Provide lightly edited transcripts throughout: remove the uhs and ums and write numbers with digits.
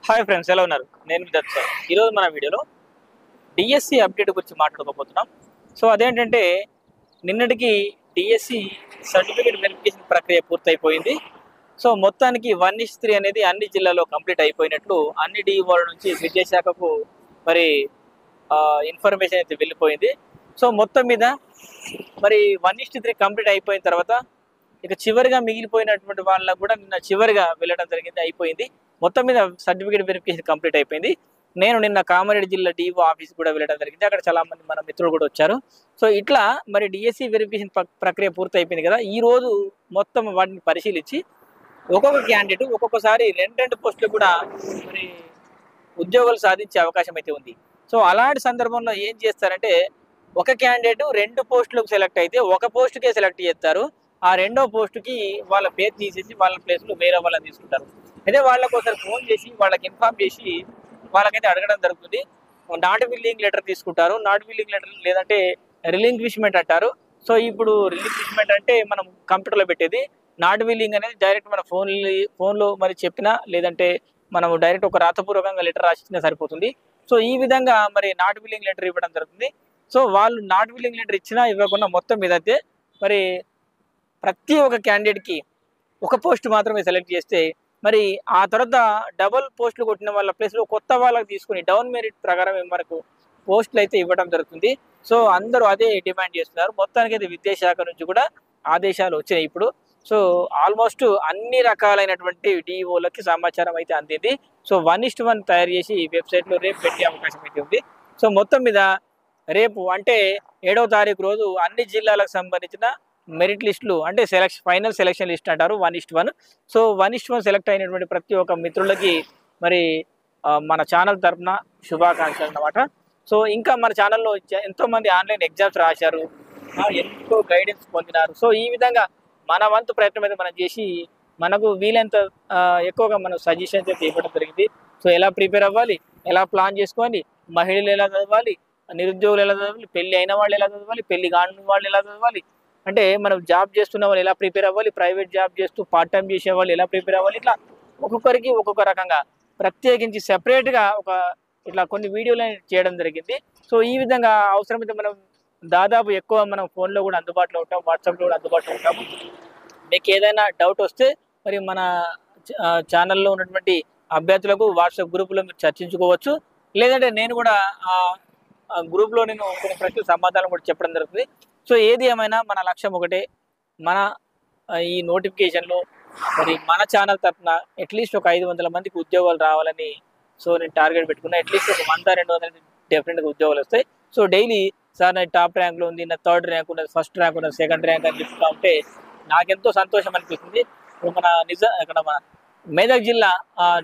Hi friends, ఎలా ఉన్నారు? నేను మీ దత్ సార్. ఈరోజు మన వీడియోలో డిఎస్సి అప్డేట్ గురించి మాట్లాడుకోబోతున్నాం. సో అదేంటంటే నిన్నటికి డిఎస్సి సర్టిఫికేట్ వెరిఫికేషన్ ప్రక్రియ పూర్తయిపోయింది. సో మొత్తానికి 1:3 అనేది అన్ని జిల్లాల్లో కంప్లీట్ అయిపోయినట్లు అన్ని డిఈఓల నుంచి విద్యాశాఖకు మరి ఇన్ఫర్మేషన్ అయితే వెళ్ళిపోయింది. సో మొత్తం మీద మరి 1:3 కంప్లీట్ అయిపోయిన తర్వాత ఇక చివరిగా మిగిలిపోయినటువంటి వాళ్ళకు కూడా నిన్న చివరిగా వెళ్ళడం జరిగింది, అయిపోయింది. మొత్తం మీద సర్టిఫికేట్ వెరిఫికేషన్ కంప్లీట్ అయిపోయింది. నేను నిన్న కామారెడ్డి జిల్లా డిఓ ఆఫీస్ కూడా వెళ్ళడం జరిగింది. అక్కడ చాలా మంది మన మిత్రులు కూడా వచ్చారు. సో ఇట్లా మరి డిఎస్సి వెరిఫికేషన్ ప్రక్రియ పూర్తి అయిపోయింది కదా. ఈ రోజు మొత్తం వాటిని పరిశీలించి ఒక్కొక్క క్యాండిడేట్ ఒక్కొక్కసారి రెండు పోస్టులు కూడా మరి ఉద్యోగాలు సాధించే అవకాశం అయితే ఉంది. సో అలాంటి సందర్భంలో ఏం చేస్తారంటే ఒక క్యాండిడేట్ 2 పోస్టులకు సెలెక్ట్ అయితే ఒక పోస్టుకే సెలెక్ట్ చేస్తారు. ఆ రెండో పోస్టుకి వాళ్ళ పేరు తీసేసి వాళ్ళ ప్లేస్లో వేరే వాళ్ళని తీసుకుంటారు. అయితే వాళ్ళకు ఒకసారి ఫోన్ చేసి వాళ్ళకి ఇన్ఫార్మ్ చేసి వాళ్ళకైతే అడగడం జరుగుతుంది. నాట్ విల్లింగ్ లెటర్ తీసుకుంటారు. నాట్ విల్లింగ్ లెటర్ లేదంటే రిలింక్విష్మెంట్ అంటారు. సో ఇప్పుడు రిలింక్విష్మెంట్ అంటే మనం కంప్యూటర్లో పెట్టేది. నాట్ విల్లింగ్ అనేది డైరెక్ట్ మన ఫోన్లో మరి చెప్పినా లేదంటే మనం డైరెక్ట్ ఒక రాతపూర్వకంగా లెటర్ రాసిచ్చినా సరిపోతుంది. సో ఈ విధంగా మరి నాట్ విల్లింగ్ లెటర్ ఇవ్వడం జరుగుతుంది. సో వాళ్ళు నాట్ విల్లింగ్ లెటర్ ఇచ్చినా ఇవ్వకుండా మొత్తం మీద అయితే మరి ప్రతి ఒక్క క్యాండిడేట్కి ఒక పోస్ట్ మాత్రమే సెలెక్ట్ చేస్తే మరి ఆ తర్వాత డబుల్ పోస్టులు కొట్టిన వాళ్ళ ప్లేస్లో కొత్త వాళ్ళకి తీసుకుని డౌన్ మెరిట్ ప్రకారం మనకు పోస్టులు అయితే ఇవ్వడం జరుగుతుంది. సో అందరూ అదే డిమాండ్ చేస్తున్నారు. మొత్తానికి అయితే విద్యాశాఖ నుంచి కూడా ఆదేశాలు వచ్చాయి ఇప్పుడు. సో ఆల్మోస్ట్ అన్ని రకాలైనటువంటి డిఈఓలకి సమాచారం అయితే అందింది. సో 1:1 తయారు చేసి వెబ్సైట్లో రేపు పెట్టే అవకాశం అయితే ఉంది. సో మొత్తం మీద రేపు అంటే 7వ తారీఖు రోజు అన్ని జిల్లాలకు సంబంధించిన మెరిట్ లిస్టులు అంటే ఫైనల్ సెలక్షన్ లిస్ట్ అంటారు 1:1. సో 1:1 సెలెక్ట్ అయినటువంటి ప్రతి ఒక్క మిత్రులకి మరి మన ఛానల్ తరఫున శుభాకాంక్షలు అన్నమాట. సో ఇంకా మన ఛానల్లో ఎంతోమంది ఆన్లైన్ ఎగ్జామ్స్ రాశారు, ఎంతో గైడెన్స్ పొందినారు. సో ఈ విధంగా మన వంతు ప్రయత్నం అయితే మనం చేసి మనకు వీలైనంత ఎక్కువగా మనం సజెషన్స్ అయితే ఇవ్వడం జరిగింది. సో ఎలా ప్రిపేర్ అవ్వాలి, ఎలా ప్లాన్ చేసుకోవాలి, మహిళలు ఎలా చదవాలి, నిరుద్యోగులు ఎలా చదవాలి, పెళ్లి అయిన వాళ్ళు ఎలా చదవాలి, పెళ్లి కాని వాళ్ళు ఎలా చదవాలి, అంటే మనం జాబ్ చేస్తున్న వాళ్ళు ఎలా ప్రిపేర్ అవ్వాలి, ప్రైవేట్ జాబ్ చేస్తూ పార్ట్ టైం చేసే వాళ్ళు ఎలా ప్రిపేర్ అవ్వాలి, ఇట్లా ఒక్కొక్కరికి ఒక్కొక్క రకంగా ప్రత్యేకించి సెపరేట్గా ఇట్లా కొన్ని వీడియోలు చేయడం జరిగింది. సో ఈ విధంగా అవసరమైతే మనం దాదాపు ఎక్కువ మనం ఫోన్లో కూడా అందుబాటులో ఉంటాం, వాట్సాప్లో కూడా అందుబాటులో ఉంటాము. మీకు ఏదైనా డౌట్ వస్తే మరి మన ఛానల్లో ఉన్నటువంటి అభ్యర్థులకు వాట్సాప్ గ్రూపులో మీరు చర్చించుకోవచ్చు. లేదంటే నేను కూడా గ్రూప్లో నేను కొన్ని ప్రశ్నలు సమాధానం కూడా చెప్పడం జరుగుతుంది. సో ఏది ఏమైనా మన లక్ష్యం ఒకటే, మన ఈ నోటిఫికేషన్లో మరి మన ఛానల్ తరఫున అట్లీస్ట్ ఒక 500 మందికి ఉద్యోగాలు రావాలని సో నేను టార్గెట్ పెట్టుకున్నా. అట్లీస్ట్ ఒక 100-200 డెఫినెట్గా ఉద్యోగాలు వస్తాయి. సో డైలీ సార్ నా టాప్ ర్యాంక్లో ఉంది, నా 3rd ర్యాంక్ ఉన్నది, 1st ర్యాంక్ ఉన్నది, 2nd ర్యాంక్ అని చెప్తా ఉంటే నాకెంతో సంతోషం అనిపిస్తుంది. మన ఇక్కడ మన మెదక్ జిల్లా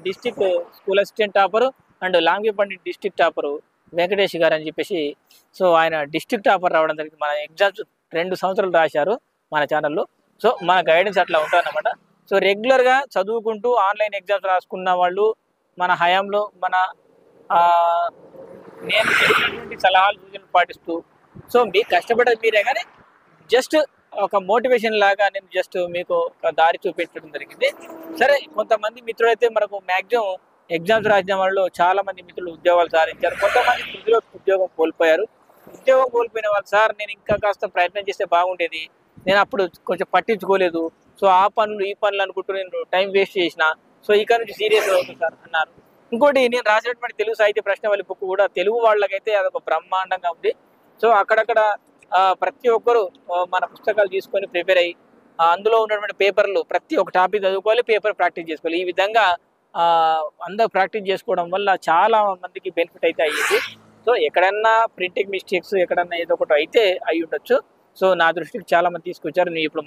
district school assistant topper and లాంగిపండి డిస్టిక్ టాపరు వెంకటేష్ గారు అని చెప్పేసి సో ఆయన డిస్ట్రిక్ట్ టాపర్ రావడం జరిగింది. మన ఎగ్జామ్స్ 2 సంవత్సరాలు రాశారు మన ఛానల్లో. సో మన గైడెన్స్ అట్లా ఉంటుందన్నమాట. సో రెగ్యులర్గా చదువుకుంటూ ఆన్లైన్ ఎగ్జామ్స్ రాసుకున్న వాళ్ళు మన హయాంలో నేను చెప్పినటువంటి సలహాలు సూచనలు పాటిస్తూ సో మీకు కష్టపడేది మీరే, కానీ జస్ట్ ఒక మోటివేషన్ లాగా నేను జస్ట్ మీకు ఒక దారి చూపించడం జరిగింది. సరే, కొంతమంది మిత్రులు అయితే మనకు మ్యాక్సిమం ఎగ్జామ్స్ రాసిన వాళ్ళు చాలా మంది మిత్రులు ఉద్యోగాలు సాధించారు. కొంతమంది ఉద్యోగం కోల్పోయారు. ఉద్యోగం కోల్పోయిన వాళ్ళు సార్ నేను ఇంకా కాస్త ప్రయత్నం చేస్తే బాగుండేది, నేను అప్పుడు కొంచెం పట్టించుకోలేదు, సో ఆ పనులు ఈ పనులు అనుకుంటూ నేను టైం వేస్ట్ చేసిన, సో ఇక్కడ నుంచి సీరియస్ అవుతుంది సార్ అన్నారు. ఇంకోటి నేను రాసినటువంటి తెలుగు సాహిత్య ప్రశ్నావళి బుక్ కూడా తెలుగు వాళ్ళకైతే అదొక బ్రహ్మాండంగా ఉంది. సో అక్కడక్కడ ప్రతి ఒక్కరు మన పుస్తకాలు తీసుకొని ప్రిపేర్ అయ్యి అందులో ఉన్నటువంటి పేపర్లు ప్రతి ఒక్క టాపిక్ చదువుకోవాలి, పేపర్ ప్రాక్టీస్ చేసుకోవాలి. ఈ విధంగా అందరూ ప్రాక్టీస్ చేసుకోవడం వల్ల చాలా మందికి బెనిఫిట్ అయితే అయ్యింది. సో ఎక్కడన్నా ప్రింటింగ్ మిస్టేక్స్ ఎక్కడన్నా ఏదో ఒకటి అయితే అయి ఉండొచ్చు. సో నా దృష్టికి చాలా మంది తీసుకొచ్చారు. నేను ఇప్పుడు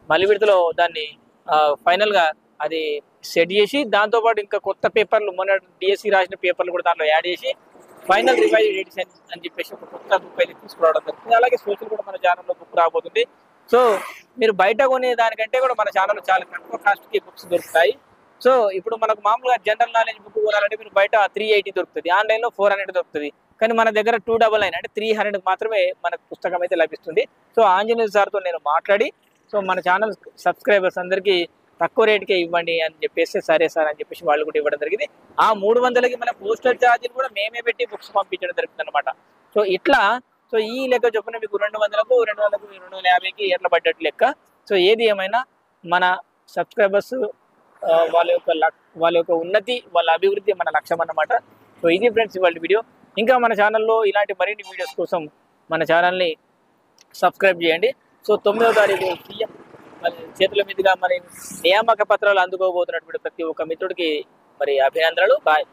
మళ్ళీ విడతలో దాన్ని ఫైనల్గా అది సెట్ చేసి దాంతోపాటు ఇంకా కొత్త పేపర్లు మొన్న డిఎస్సి రాసిన పేపర్లు కూడా దాంట్లో యాడ్ చేసి ఫైనల్ రివైజ్ ఎడిషన్ అని చెప్పేసి ఒక కొత్త బుక్ అయితే తీసుకురావడం జరుగుతుంది. అలాగే సోషల్ కూడా మన ఛానల్లో బుక్ రాబోతుంది. సో మీరు బయట కొనే దానికంటే కూడా మన ఛానల్లో చాలా తక్కువ కాస్ట్కి బుక్స్ దొరుకుతాయి. సో ఇప్పుడు మనకు మామూలుగా జనరల్ నాలెడ్జ్ బుక్ కొనాలంటే మీరు బయట 380 దొరుకుతుంది, ఆన్లైన్లో 400 దొరుకుతుంది. కానీ మన దగ్గర 299 అంటే 300 మాత్రమే మనకు పుస్తకం అయితే లభిస్తుంది. సో ఆంజనేయ సార్తో నేను మాట్లాడి సో మన ఛానల్ సబ్స్క్రైబర్స్ అందరికీ తక్కువ రేటుకే ఇవ్వండి అని చెప్పేసి సరే సార్ అని చెప్పేసి వాళ్ళు కూడా ఇవ్వడం జరిగింది. ఆ 300కి మన పోస్టల్ ఛార్జీలు కూడా మేమే పెట్టి బుక్స్ పంపించడం జరుగుతుంది అనమాట. సో ఇట్లా సో ఈ లెక్క చొప్పున మీకు 200కు 200కు 250కి ఎట్లా పడ్డట్టు లెక్క. సో ఏది ఏమైనా మన సబ్స్క్రైబర్స్ వాళ్ళ యొక్క ఉన్నతి, వాళ్ళ అభివృద్ధి మన లక్ష్యం అన్నమాట. సో ఇది ఫ్రెండ్స్ ఇవాళ వీడియో. ఇంకా మన ఛానల్లో ఇలాంటి మరిన్ని వీడియోస్ కోసం మన ఛానల్ని సబ్స్క్రైబ్ చేయండి. సో 9వ తారీఖు సీఎం మరి చేతుల మీదుగా మరి నియామక పత్రాలు అందుకోబోతున్నటువంటి ప్రతి ఒక్క మిత్రుడికి మరి అభినందనలు. బాయ్.